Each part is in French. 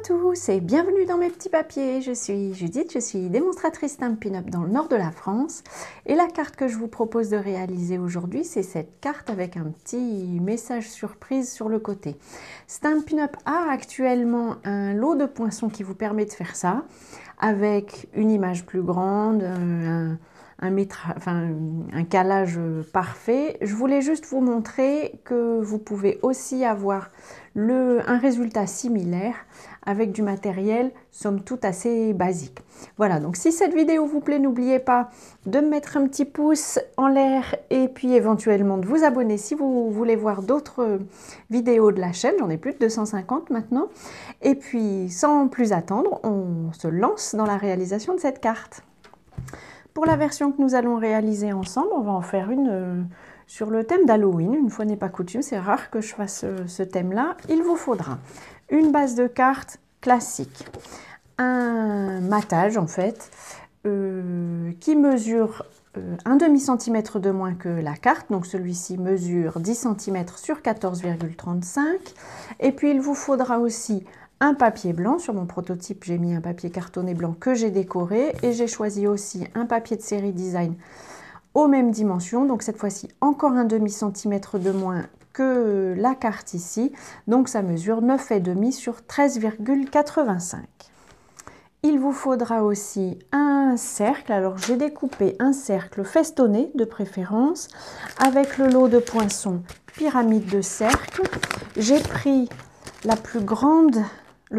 tous et bienvenue dans mes petits papiers. Je suis Judith, je suis démonstratrice Stampin' Up dans le nord de la France. Et la carte que je vous propose de réaliser aujourd'hui, c'est cette carte avec un petit message surprise sur le côté. Stampin' Up a actuellement un lot de poinçons qui vous permet de faire ça, avec une image plus grande, un calage parfait. Je voulais juste vous montrer que vous pouvez aussi avoir un résultat similaire avec du matériel somme toute assez basique. Voilà, donc si cette vidéo vous plaît, n'oubliez pas de me mettre un petit pouce en l'air et puis éventuellement de vous abonner si vous voulez voir d'autres vidéos de la chaîne. J'en ai plus de 250 maintenant. Et puis sans plus attendre, on se lance dans la réalisation de cette carte. Pour la version que nous allons réaliser ensemble, on va en faire une sur le thème d'Halloween. Une fois n'est pas coutume, c'est rare que je fasse ce thème-là. Il vous faudra une base de cartes classique, un matage en fait, qui mesure un demi-centimètre de moins que la carte. Donc celui-ci mesure 10 cm sur 14,35. Et puis il vous faudra aussi un papier blanc. Sur mon prototype, j'ai mis un papier cartonné blanc que j'ai décoré. Et j'ai choisi aussi un papier de série design aux mêmes dimensions. Donc cette fois-ci, encore un demi-centimètre de moins que la carte ici. Donc ça mesure 9,5 sur 13,85. Il vous faudra aussi un cercle. Alors j'ai découpé un cercle festonné de préférence avec le lot de poinçons pyramide de cercle. J'ai pris le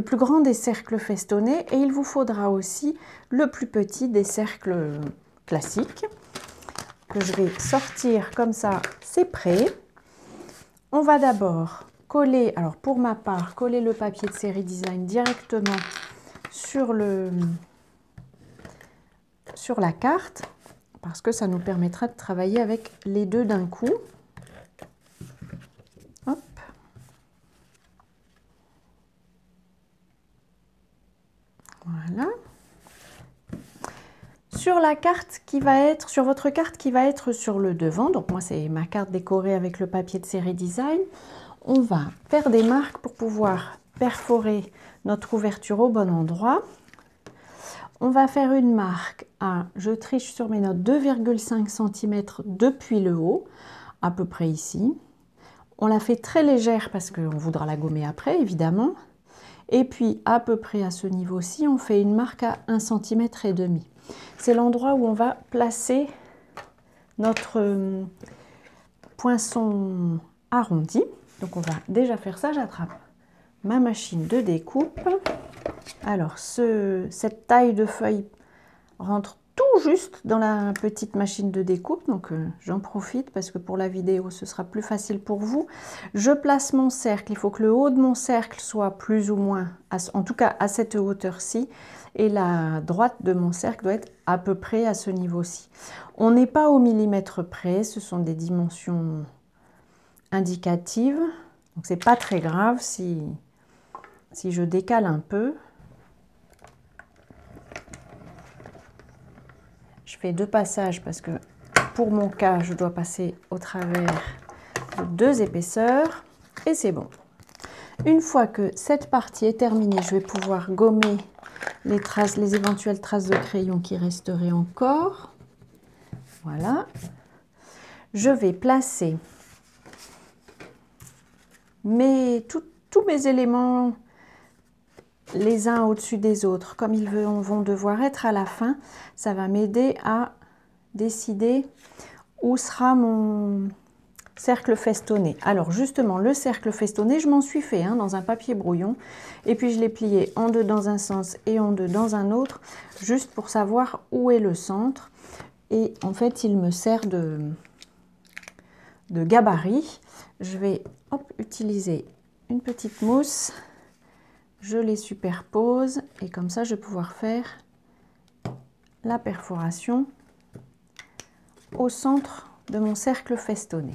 plus grand des cercles festonnés et il vous faudra aussi le plus petit des cercles classiques que je vais sortir comme ça, c'est prêt. On va d'abord coller, alors pour ma part, coller le papier de série design directement sur la carte parce que ça nous permettra de travailler avec les deux d'un coup. Hop. Voilà. Sur la carte qui va être, sur votre carte qui va être sur le devant, donc moi c'est ma carte décorée avec le papier de série design, on va faire des marques pour pouvoir perforer notre ouverture au bon endroit. On va faire une marque à, je triche sur mes notes, 2,5 cm depuis le haut, à peu près ici. On la fait très légère parce qu'on voudra la gommer après, évidemment. Et puis, à peu près à ce niveau-ci, on fait une marque à 1,5 cm. C'est l'endroit où on va placer notre poinçon arrondi. Donc, on va déjà faire ça. J'attrape ma machine de découpe. Alors, cette taille de feuille rentre tout juste dans la petite machine de découpe. Donc, j'en profite parce que pour la vidéo, ce sera plus facile pour vous. Je place mon cercle. Il faut que le haut de mon cercle soit plus ou moins, en tout cas à cette hauteur-ci. Et la droite de mon cercle doit être à peu près à ce niveau-ci. On n'est pas au millimètre près. Ce sont des dimensions indicatives. Donc, c'est pas très grave si je décale un peu. Je fais deux passages parce que pour mon cas, je dois passer au travers de deux épaisseurs et c'est bon. Une fois que cette partie est terminée, je vais pouvoir gommer les traces, les éventuelles traces de crayon qui resteraient encore. Voilà. Je vais placer tous mes éléments les uns au-dessus des autres, comme ils vont devoir être à la fin. Ça va m'aider à décider où sera mon cercle festonné. Alors justement, le cercle festonné, je m'en suis fait dans un papier brouillon. Et puis je l'ai plié en deux dans un sens et en deux dans un autre, juste pour savoir où est le centre. Et en fait, il me sert de gabarit. Je vais utiliser une petite mousse. Je les superpose et comme ça, je vais pouvoir faire la perforation au centre de mon cercle festonné.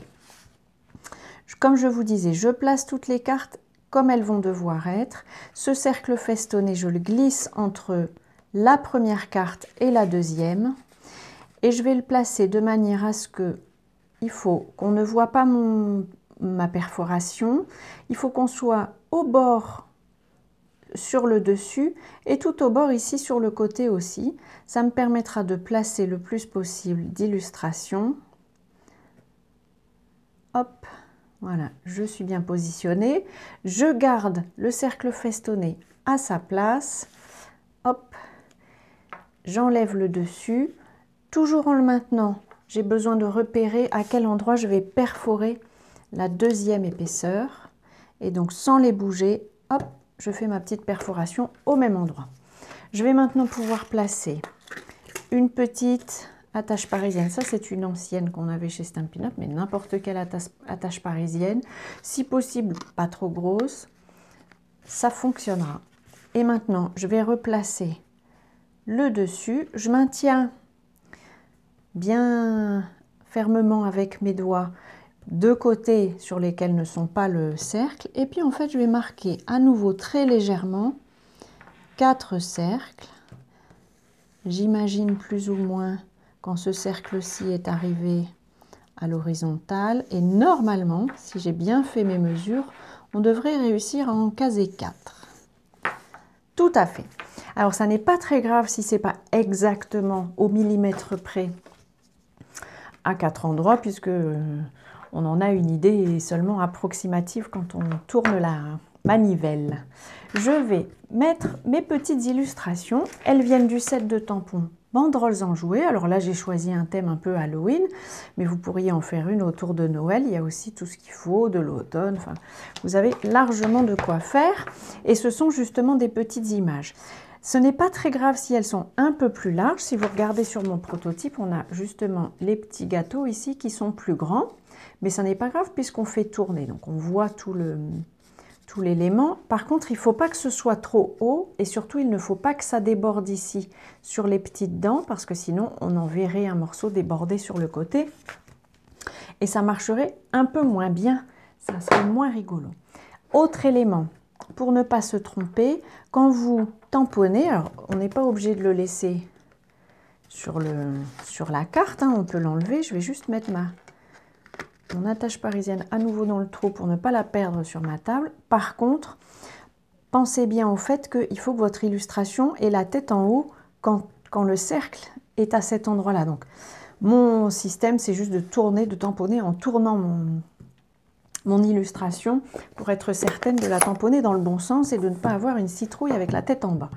Comme je vous disais, je place toutes les cartes comme elles vont devoir être. Ce cercle festonné, je le glisse entre la première carte et la deuxième. Et je vais le placer de manière à ce que il faut qu'on ne voit pas ma perforation. Il faut qu'on soit au bord sur le dessus et tout au bord ici sur le côté aussi. Ça me permettra de placer le plus possible d'illustrations. Hop, voilà, je suis bien positionnée. Je garde le cercle festonné à sa place. Hop, j'enlève le dessus. Toujours en le maintenant, j'ai besoin de repérer à quel endroit je vais perforer la deuxième épaisseur. Et donc sans les bouger, hop, je fais ma petite perforation au même endroit. Je vais maintenant pouvoir placer une petite attache parisienne. Ça, c'est une ancienne qu'on avait chez Stampin' Up, mais n'importe quelle attache parisienne. Si possible, pas trop grosse. Ça fonctionnera. Et maintenant, je vais replacer le dessus. Je maintiens bien fermement avec mes doigts deux côtés sur lesquels ne sont pas le cercle. Et puis, en fait, je vais marquer à nouveau très légèrement 4 cercles. J'imagine plus ou moins quand ce cercle-ci est arrivé à l'horizontale. Et normalement, si j'ai bien fait mes mesures, on devrait réussir à en caser 4. Tout à fait. Alors, ça n'est pas très grave si ce n'est pas exactement au millimètre près à 4 endroits, puisque on en a une idée seulement approximative quand on tourne la manivelle. Je vais mettre mes petites illustrations. Elles viennent du set de tampons Banderoles Enjouées. Alors là, j'ai choisi un thème un peu Halloween, mais vous pourriez en faire une autour de Noël. Il y a aussi tout ce qu'il faut, de l'automne. Enfin, vous avez largement de quoi faire. Et ce sont justement des petites images. Ce n'est pas très grave si elles sont un peu plus larges. Si vous regardez sur mon prototype, on a justement les petits gâteaux ici qui sont plus grands. Mais ça n'est pas grave puisqu'on fait tourner. Donc on voit tout l'élément. Par contre, il ne faut pas que ce soit trop haut et surtout, il ne faut pas que ça déborde ici sur les petites dents parce que sinon, on en verrait un morceau déborder sur le côté et ça marcherait un peu moins bien. Ça serait moins rigolo. Autre élément, pour ne pas se tromper, quand vous tamponnez, alors on n'est pas obligé de le laisser sur la carte, hein, on peut l'enlever. Je vais juste mettre mon attache parisienne à nouveau dans le trou pour ne pas la perdre sur ma table. Par contre, pensez bien au fait qu'il faut que votre illustration ait la tête en haut quand le cercle est à cet endroit-là. Donc, mon système, c'est juste de tourner, de tamponner en tournant mon illustration pour être certaine de la tamponner dans le bon sens et de ne pas avoir une citrouille avec la tête en bas.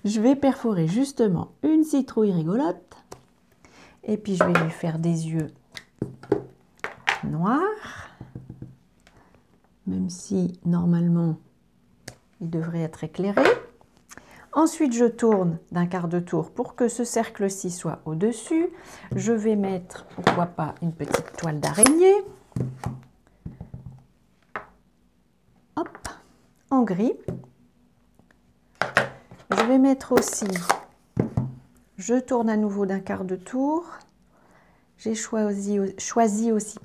Je vais perforer justement une citrouille rigolote et puis je vais lui faire des yeux noir, même si normalement il devrait être éclairé. Ensuite, je tourne d'un quart de tour pour que ce cercle-ci soit au-dessus. Je vais mettre, pourquoi pas, une petite toile d'araignée. Hop, en gris. Je vais mettre aussi, je tourne à nouveau d'un quart de tour. J'ai choisi aussi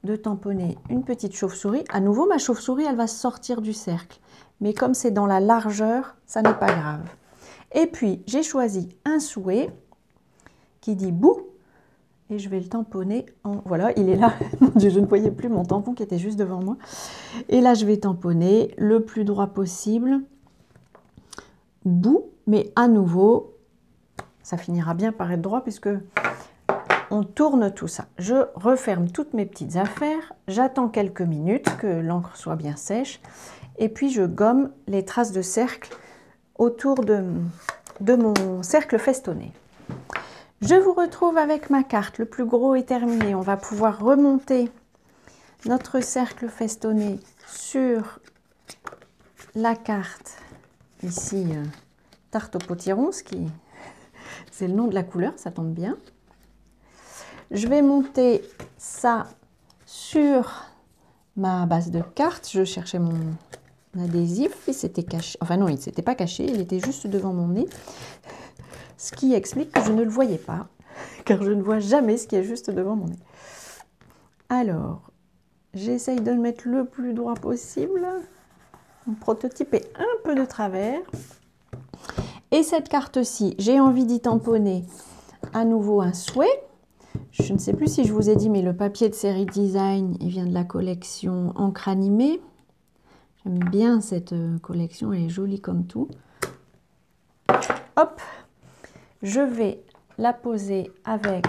de tamponner une petite chauve-souris. À nouveau, ma chauve-souris, elle va sortir du cercle. Mais comme c'est dans la largeur, ça n'est pas grave. Et puis, j'ai choisi un souhait qui dit « bouh » et je vais le tamponner en... Voilà, il est là. Mon Dieu, je ne voyais plus mon tampon qui était juste devant moi. Et là, je vais tamponner le plus droit possible. « Bouh », mais à nouveau, ça finira bien par être droit puisque... on tourne tout ça. Je referme toutes mes petites affaires. J'attends quelques minutes que l'encre soit bien sèche. Et puis, je gomme les traces de cercle autour de mon cercle festonné. Je vous retrouve avec ma carte. Le plus gros est terminé. On va pouvoir remonter notre cercle festonné sur la carte. Ici, tarte au potiron, c'est le nom de la couleur, ça tombe bien. Je vais monter ça sur ma base de carte. Je cherchais mon adhésif, il s'était caché. Enfin non, il ne s'était pas caché, il était juste devant mon nez. Ce qui explique que je ne le voyais pas, car je ne vois jamais ce qui est juste devant mon nez. Alors, j'essaye de le mettre le plus droit possible. Mon prototype est un peu de travers. Et cette carte-ci, j'ai envie d'y tamponner à nouveau un souhait. Je ne sais plus si je vous ai dit, mais le papier de série Design, il vient de la collection Encre Animée. J'aime bien cette collection, elle est jolie comme tout. Hop, je vais la poser avec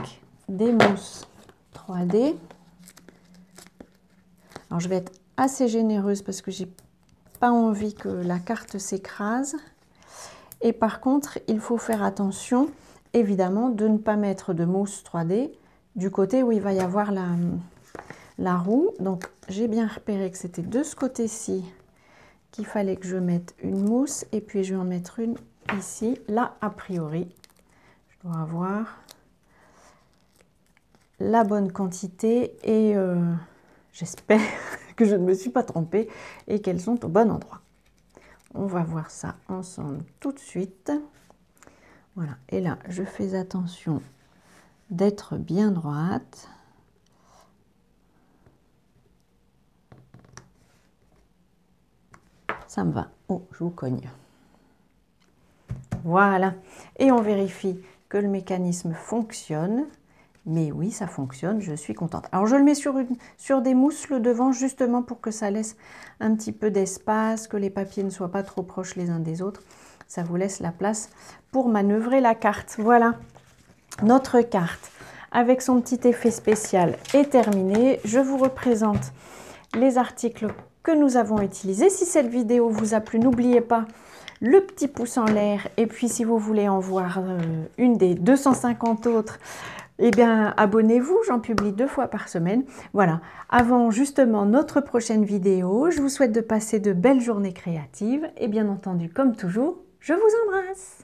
des mousses 3D. Alors je vais être assez généreuse parce que j'ai pas envie que la carte s'écrase. Et par contre, il faut faire attention, évidemment, de ne pas mettre de mousse 3D du côté où il va y avoir la roue. Donc j'ai bien repéré que c'était de ce côté-ci qu'il fallait que je mette une mousse, et puis je vais en mettre une ici. Là, a priori, je dois avoir la bonne quantité, et j'espère que je ne me suis pas trompée et qu'elles sont au bon endroit. On va voir ça ensemble tout de suite. Voilà, et là, je fais attention d'être bien droite. Ça me va. Oh, je vous cogne. Voilà. Et on vérifie que le mécanisme fonctionne. Mais oui, ça fonctionne, je suis contente. Alors, je le mets sur des mousses, le devant, justement pour que ça laisse un petit peu d'espace, que les papiers ne soient pas trop proches les uns des autres. Ça vous laisse la place pour manœuvrer la carte. Voilà, notre carte avec son petit effet spécial est terminée. Je vous représente les articles que nous avons utilisés. Si cette vidéo vous a plu, n'oubliez pas le petit pouce en l'air. Et puis, si vous voulez en voir une des 250 autres, eh bien, abonnez-vous, j'en publie 2 fois par semaine. Voilà, avant justement notre prochaine vidéo, je vous souhaite de passer de belles journées créatives. Et bien entendu, comme toujours, je vous embrasse.